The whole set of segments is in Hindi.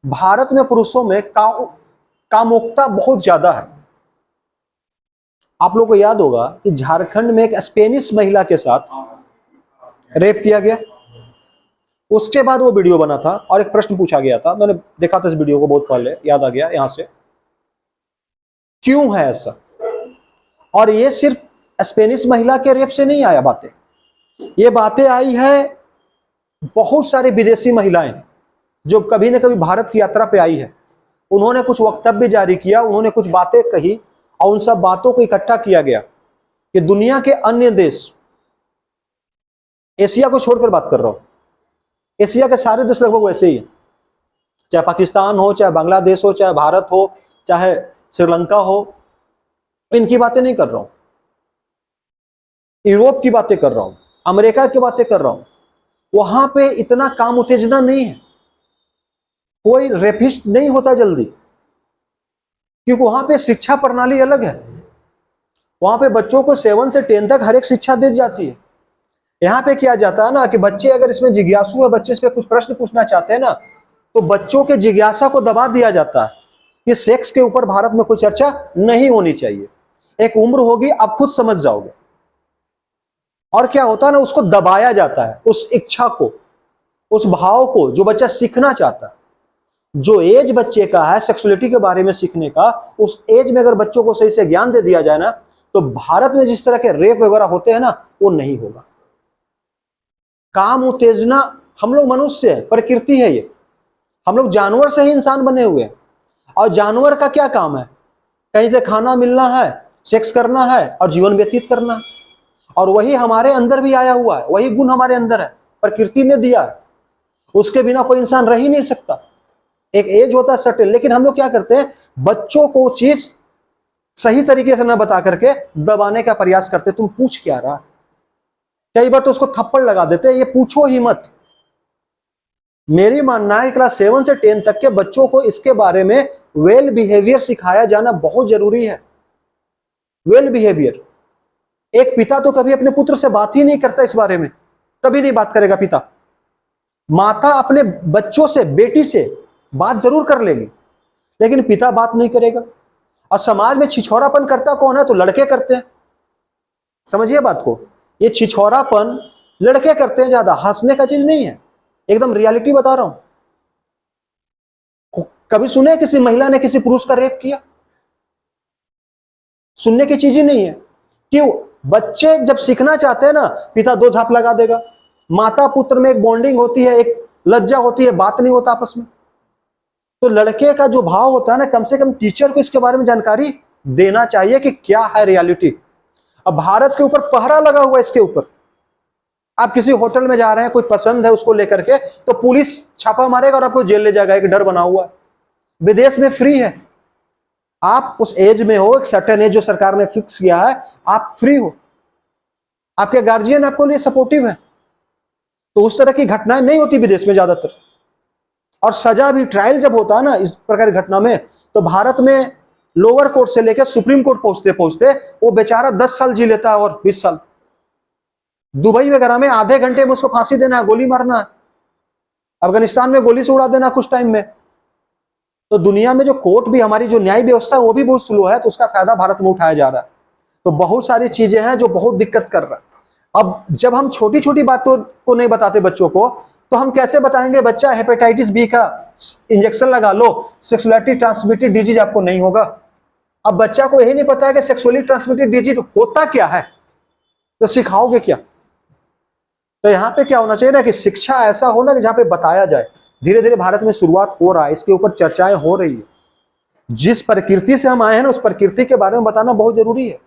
भारत में पुरुषों में कामुकता बहुत ज्यादा है। आप लोगों को याद होगा कि झारखंड में एक स्पेनिश महिला के साथ रेप किया गया। उसके बाद वो वीडियो बना था और एक प्रश्न पूछा गया था, मैंने देखा था इस वीडियो को बहुत पहले, याद आ गया यहां से। क्यों है ऐसा? और ये सिर्फ स्पेनिश महिला के रेप से नहीं आया बातें, ये बातें आई है बहुत सारी विदेशी महिलाएं जो कभी न कभी भारत की यात्रा पे आई है। उन्होंने कुछ वक्तव्य जारी किया, उन्होंने कुछ बातें कही और उन सब बातों को इकट्ठा किया गया कि दुनिया के अन्य देश, एशिया को छोड़कर बात कर रहा हूं, एशिया के सारे देश लगभग वैसे ही है, चाहे पाकिस्तान हो, चाहे बांग्लादेश हो, चाहे भारत हो, चाहे श्रीलंका हो। इनकी बातें नहीं कर रहा हूं, यूरोप की बातें कर रहा हूं, अमेरिका की बातें कर रहा हूं। वहां पे इतना काम उत्तेजना नहीं है, कोई रेपिस्ट नहीं होता जल्दी, क्योंकि वहां पे शिक्षा प्रणाली अलग है। वहां पे बच्चों को 7 से 10 तक हर एक शिक्षा दी जाती है। यहाँ पे क्या जाता है ना कि बच्चे अगर इसमें जिज्ञासु है, बच्चे इस पे कुछ प्रश्न पूछना चाहते हैं ना, तो बच्चों के जिज्ञासा को दबा दिया जाता है कि सेक्स के ऊपर भारत में कोई चर्चा नहीं होनी चाहिए, एक उम्र होगी आप खुद समझ जाओगे। और क्या होता है ना, उसको दबाया जाता है, उस इच्छा को, उस भाव को जो बच्चा सीखना चाहता है। जो एज बच्चे का है सेक्सुअलिटी के बारे में सीखने का, उस एज में अगर बच्चों को सही से ज्ञान दे दिया जाए ना, तो भारत में जिस तरह के रेप वगैरह होते हैं ना, वो नहीं होगा। काम उत्तेजना, हम लोग मनुष्य है, प्रकृति है ये, हम लोग जानवर से ही इंसान बने हुए हैं। और जानवर का क्या काम है? कहीं से खाना मिलना है, सेक्स करना है और जीवन व्यतीत करना है। और वही हमारे अंदर भी आया हुआ है, वही गुण हमारे अंदर है, प्रकृति ने दिया है, उसके बिना कोई इंसान रह ही नहीं सकता। एक एज होता है सर्टेन, लेकिन हम लोग क्या करते हैं, बच्चों को चीज सही तरीके से न बता करके दबाने का प्रयास करते। तुम पूछ क्या रहा, कई बार तो उसको थप्पड़ लगा देते, ये पूछो ही मत। मेरी मानना है क्लास 7 से 10 तक के बच्चों को इसके बारे में वेल बिहेवियर सिखाया जाना बहुत जरूरी है। Well behaviour. एक पिता तो कभी अपने पुत्र से बात ही नहीं करता इस बारे में, कभी नहीं बात करेगा पिता। माता अपने बच्चों से, बेटी से बात जरूर कर लेगी, लेकिन पिता बात नहीं करेगा। और समाज में छिछोरापन करता कौन है? तो लड़के करते हैं। समझिए बात को, ये छिछोरापन लड़के करते हैं ज्यादा, हंसने का चीज नहीं है, एकदम रियलिटी बता रहा हूं। कभी सुने किसी महिला ने किसी पुरुष का रेप किया? सुनने की चीज ही नहीं है। क्यों? बच्चे जब सीखना चाहते हैं ना, पिता 2 झाप लगा देगा, माता पुत्र में एक बॉन्डिंग होती है, एक लज्जा होती है, बात नहीं होता आपस में। तो लड़के का जो भाव होता है ना, कम से कम टीचर को इसके बारे में जानकारी देना चाहिए कि क्या है रियलिटी। अब भारत के ऊपर पहरा लगा हुआ है इसके ऊपर। आप किसी होटल में जा रहे हैं, कोई पसंद है उसको लेकर के, तो पुलिस छापा मारेगा और आपको जेल ले जाएगा, एक डर बना हुआ है। विदेश में फ्री है, आप उस एज में हो, एक सर्टेन एज जो सरकार ने फिक्स किया है, आप फ्री हो, आपके गार्जियन आपको लिए सपोर्टिव है, तो उस तरह की घटनाएं नहीं होती विदेश में ज्यादातर। और सजा भी, ट्रायल जब होता है ना इस प्रकार की घटना में, तो भारत में लोअर कोर्ट से लेकर सुप्रीम कोर्ट पहुंचते पहुंचते वो बेचारा 10 साल जी लेता है और 20 साल। दुबई वगैरह में आधे घंटे में उसको फांसी देना है, गोली मारना है, अफगानिस्तान में गोली से उड़ा देना कुछ टाइम में। तो दुनिया में जो कोर्ट भी, हमारी जो न्याय व्यवस्था है वो भी बहुत स्लो है, तो उसका फायदा भारत में उठाया जा रहा है। तो बहुत सारी चीजें हैं जो बहुत दिक्कत कर रहा है। अब जब हम छोटी छोटी बातों को नहीं बताते बच्चों को, तो हम कैसे बताएंगे बच्चा हेपेटाइटिस बी का इंजेक्शन लगा लो, सेक्सुअलिटी ट्रांसमिटेड डिजीज आपको नहीं होगा। अब बच्चा को यही नहीं पता है कि सेक्सुअली ट्रांसमिटेड डिजीज होता क्या है, तो सिखाओगे क्या? तो यहाँ पे क्या होना चाहिए ना कि शिक्षा ऐसा होना कि जहाँ पे बताया जाए। धीरे धीरे भारत में शुरुआत हो रहा है, इसके ऊपर चर्चाएं हो रही है। जिस प्रकृति से हम आए हैं ना, उस प्रकृति के बारे में बताना बहुत जरूरी है।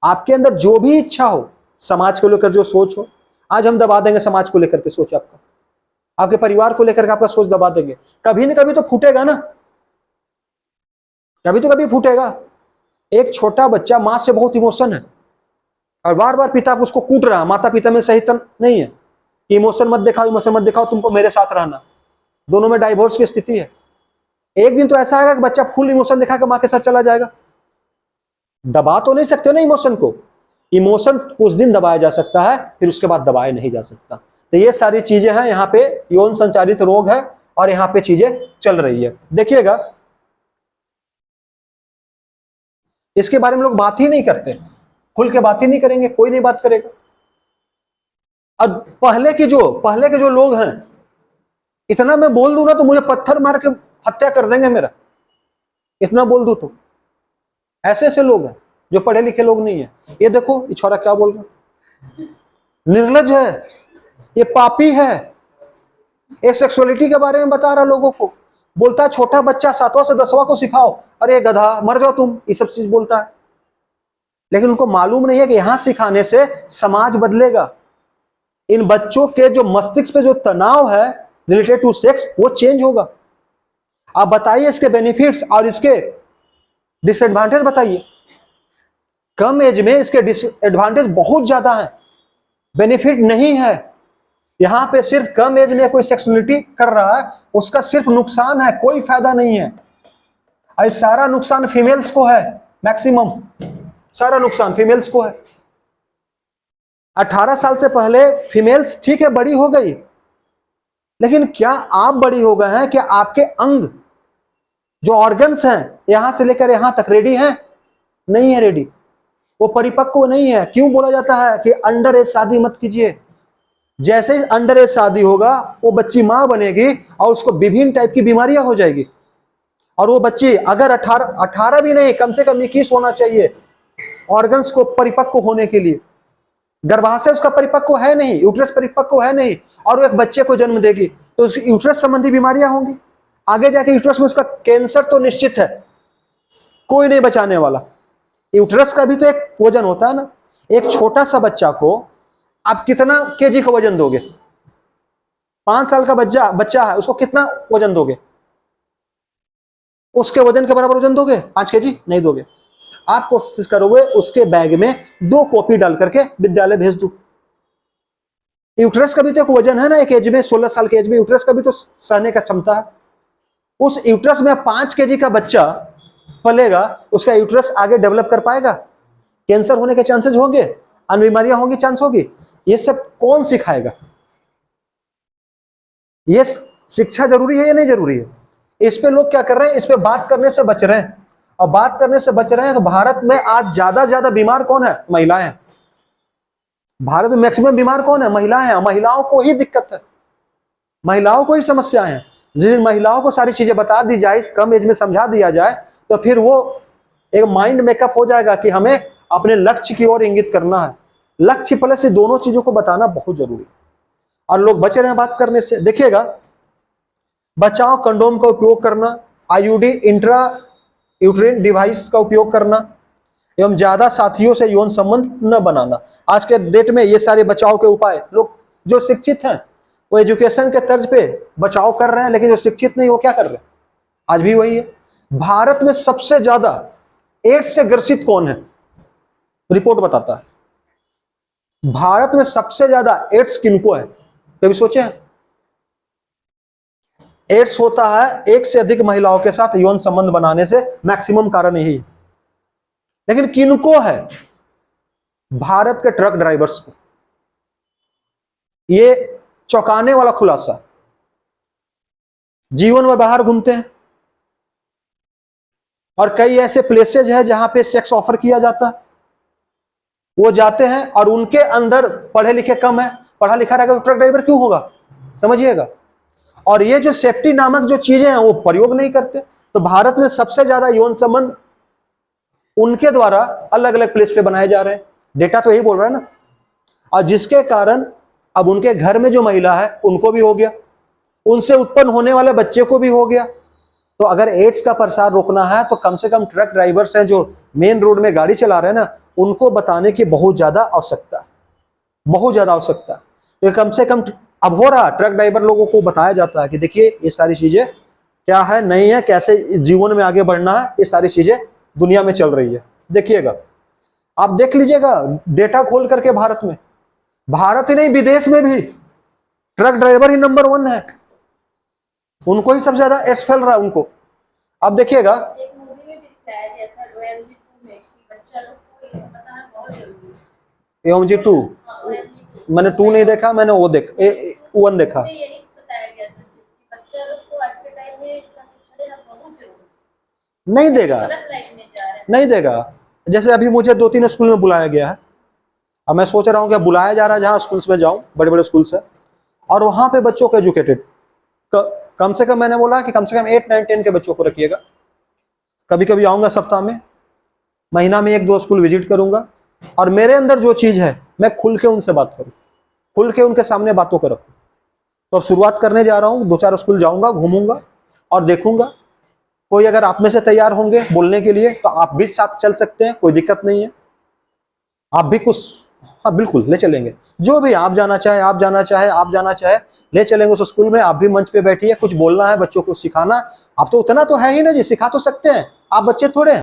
आपके अंदर जो भी इच्छा हो, समाज को लेकर जो सोच हो, आज हम दबा देंगे समाज को लेकर के सोच, आपका, आपके परिवार को लेकर के आपका सोच दबा देंगे, कभी न कभी तो फूटेगा ना, कभी तो कभी फूटेगा। एक छोटा बच्चा, मां से बहुत इमोशन है और बार बार पिता उसको कूट रहा है, माता पिता में सही नहीं है, इमोशन मत दिखाओ, इमोशन मत दिखाओ, तुमको मेरे साथ रहना। दोनों में डाइवोर्स की स्थिति है। एक दिन तो ऐसा आएगा कि बच्चा फुल इमोशन दिखा के मां के साथ चला जाएगा। दबा तो नहीं सकते ना इमोशन को, इमोशन कुछ दिन दबाया जा सकता है, फिर उसके बाद दबाया नहीं जा सकता। तो ये सारी चीजें हैं। यहाँ पे यौन संचारित रोग है, और यहाँ पे चीजें चल रही है। देखिएगा, इसके बारे में लोग बात ही नहीं करते, खुल के बात ही नहीं करेंगे, कोई नहीं बात करेगा। और पहले के जो लोग हैं, इतना मैं बोल दूं ना तो मुझे पत्थर मार के हत्या कर देंगे मेरा, इतना बोल दूं तो। ऐसे ऐसे लोग हैं जो पढ़े लिखे लोग नहीं है। ये देखो ये छोरा क्या बोल रहा, निर्लज है, ये पापी है, ये सेक्सुअलिटी के बारे में बता रहा लोगों को, बोलता है छोटा बच्चा 7वां से 10वां को सिखाओ, अरे गधा मर जाओ तुम, ये सब चीज बोलता है। लेकिन उनको मालूम नहीं है कि यहां सिखाने से समाज बदलेगा। इन बच्चों के जो मस्तिष्क पे जो तनाव है रिलेटेड टू सेक्स, वो चेंज होगा। आप बताइए इसके बेनिफिट्स और इसके डिसएडवांटेज बताइए। कम एज में इसके डिसएडवांटेज बहुत ज्यादा है, बेनिफिट नहीं है। यहां पे सिर्फ कम एज में कोई सेक्सुअलिटी कर रहा है, उसका सिर्फ नुकसान है, कोई फायदा नहीं है। और सारा नुकसान फीमेल्स को है, मैक्सिमम सारा नुकसान फीमेल्स को है। 18 साल से पहले फीमेल्स ठीक है बड़ी हो गई, लेकिन क्या आप बड़ी हो गए हैं? क्या आपके अंग जो ऑर्गन्स हैं यहां से लेकर यहां तक रेडी हैं? नहीं है रेडी, वो परिपक्व नहीं है। क्यों बोला जाता है कि अंडर एज शादी मत कीजिए? जैसे ही अंडर एज शादी होगा वो बच्ची मां बनेगी और उसको विभिन्न टाइप की बीमारियां हो जाएगी। और वो बच्ची अगर 18 भी नहीं, कम से कम 21 होना चाहिए ऑर्गन्स को परिपक्व होने के लिए। गर्भाशय उसका परिपक्व है नहीं, यूट्रस परिपक्व है नहीं, और वो एक बच्चे को जन्म देगी तो उसकी यूट्रस संबंधी बीमारियां होंगी। आगे जाके यूट्रस में उसका कैंसर तो निश्चित है, कोई नहीं बचाने वाला। यूट्रस का भी तो एक वजन होता है ना। एक छोटा सा बच्चा को आप कितना केजी का वजन दोगे? 5 साल का बच्चा है, उसको कितना वजन दोगे? उसके वजन के बराबर वजन दोगे? 5 केजी नहीं दोगे। आप कोशिश करोगे उसके बैग में 2 कॉपी डाल करके विद्यालय भेज दो। यूट्रस का भी तो एक वजन है ना, एक एज में 16 साल के एज में यूट्रस का भी तो सहने का क्षमता है। उस यूट्रस में 5 केजी का बच्चा पलेगा, उसका यूट्रस आगे डेवलप कर पाएगा? कैंसर होने के चांसेस होंगे, अन्य बीमारियां होंगी, चांस होगी। ये सब कौन सिखाएगा? ये शिक्षा जरूरी है या नहीं जरूरी है? इस पे लोग क्या कर रहे हैं? इस पे बात करने से बच रहे हैं। और बात करने से बच रहे हैं तो भारत में आज ज्यादा बीमार कौन है? महिलाएं। भारत में मैक्सिमम बीमार कौन है? महिलाएं हैं। महिलाओं को ही दिक्कत है, महिलाओं को ही समस्याएं हैं। जिन महिलाओं को सारी चीजें बता दी जाए, कम एज में समझा दिया जाए, तो फिर वो एक माइंड मेकअप हो जाएगा कि हमें अपने लक्ष्य की ओर इंगित करना है। लक्ष्य प्लस ये दोनों चीजों को बताना बहुत जरूरी है, और लोग बच रहे हैं बात करने से। देखिएगा, बचाओ कंडोम का उपयोग करना, आईयूडी इंट्रा यूट्रिन डिवाइस का उपयोग करना, एवं ज्यादा साथियों से यौन संबंध न बनाना। आज के डेट में ये सारे बचाव के उपाय लोग जो शिक्षित हैं वो एजुकेशन के तर्ज पे बचाव कर रहे हैं, लेकिन जो शिक्षित नहीं वो क्या कर रहे हैं? आज भी वही है। भारत में सबसे ज्यादा एड्स से ग्रसित कौन है? रिपोर्ट बताता है भारत में सबसे ज्यादा एड्स किनको है? कभी सोचे हैं? एड्स होता है एक से अधिक महिलाओं के साथ यौन संबंध बनाने से, मैक्सिमम कारण यही। लेकिन किनको है? भारत के ट्रक ड्राइवर्स को। ये चौंकाने वाला खुलासा। जीवन में बाहर घूमते हैं और कई ऐसे प्लेसेज है जहां पे सेक्स ऑफर किया जाता है, वो जाते हैं और उनके अंदर पढ़े लिखे कम है। पढ़ा लिखा रहेगा तो ट्रक ड्राइवर क्यों होगा? समझिएगा। और ये जो सेफ्टी नामक जो चीजें हैं वो प्रयोग नहीं करते। तो भारत में सबसे ज्यादा यौन संबंध उनके द्वारा अलग अलग प्लेस पे बनाए जा रहे हैं, डेटा तो यही बोल रहा है ना। और जिसके कारण अब उनके घर में जो महिला है उनको भी हो गया, उनसे उत्पन्न होने वाले बच्चे को भी हो गया। तो अगर एड्स का प्रसार रोकना है तो कम से कम ट्रक ड्राइवर्स हैं जो मेन रोड में गाड़ी चला रहे हैं ना, उनको बताने की बहुत ज्यादा आवश्यकता, बहुत ज्यादा आवश्यकता। तो कम से कम अब हो रहा, ट्रक ड्राइवर लोगों को बताया जाता है कि देखिए ये सारी चीजें क्या है, नहीं है, कैसे जीवन में आगे बढ़ना है, ये सारी चीजें दुनिया में चल रही है। देखिएगा, आप देख लीजिएगा डेटा खोल करके, भारत ही नहीं विदेश में भी ट्रक ड्राइवर ही नंबर 1 है, उनको ही सबसे ज्यादा एड्स फैल रहा है उनको। अब देखिएगा, एक मूवी में भी दिखाया है जैसा OMG 2 में कि बच्चा लोग को ये सब बताना बहुत जरूरी है। OMG 2 मैंने 2 नहीं देखा, मैंने वो 1 देखा। ये नहीं बताया गया था कि बच्चा लोग को देना बहुत जरूरी नहीं देगा, है। गलत लाइफ में जा रहे हैं। नहीं देगा। जैसे अभी मुझे 2-3 स्कूल में बुलाया गया है, अब मैं सोच रहा हूँ कि बुलाया जा रहा है जहाँ स्कूल्स में जाऊँ, बड़े बड़े स्कूल्स है, और वहाँ पे बच्चों को एजुकेटेड कम से कम, मैंने बोला कि कम से कम 8, 9, 10 के बच्चों को रखिएगा। कभी कभी आऊँगा सप्ताह में, महीना में 1-2 स्कूल विजिट करूँगा, और मेरे अंदर जो चीज़ है मैं खुल के उनसे बात करूँ, खुल के उनके सामने बातों को रखूँ। तो अब शुरुआत करने जा रहा हूँ, 2-4 स्कूल जाऊँगा, घूमूंगा और देखूंगा। कोई अगर आप में से तैयार होंगे बोलने के लिए तो आप भी साथ चल सकते हैं, कोई दिक्कत नहीं है। आप भी कुछ, हाँ बिल्कुल ले चलेंगे। जो भी आप जाना चाहे, आप जाना चाहे, आप जाना चाहे, ले चलेंगे उस स्कूल में। आप भी मंच पे बैठिए, कुछ बोलना है, बच्चों को सिखाना। आप तो उतना तो है ही ना जी, सिखा तो सकते हैं, आप बच्चे थोड़े हैं।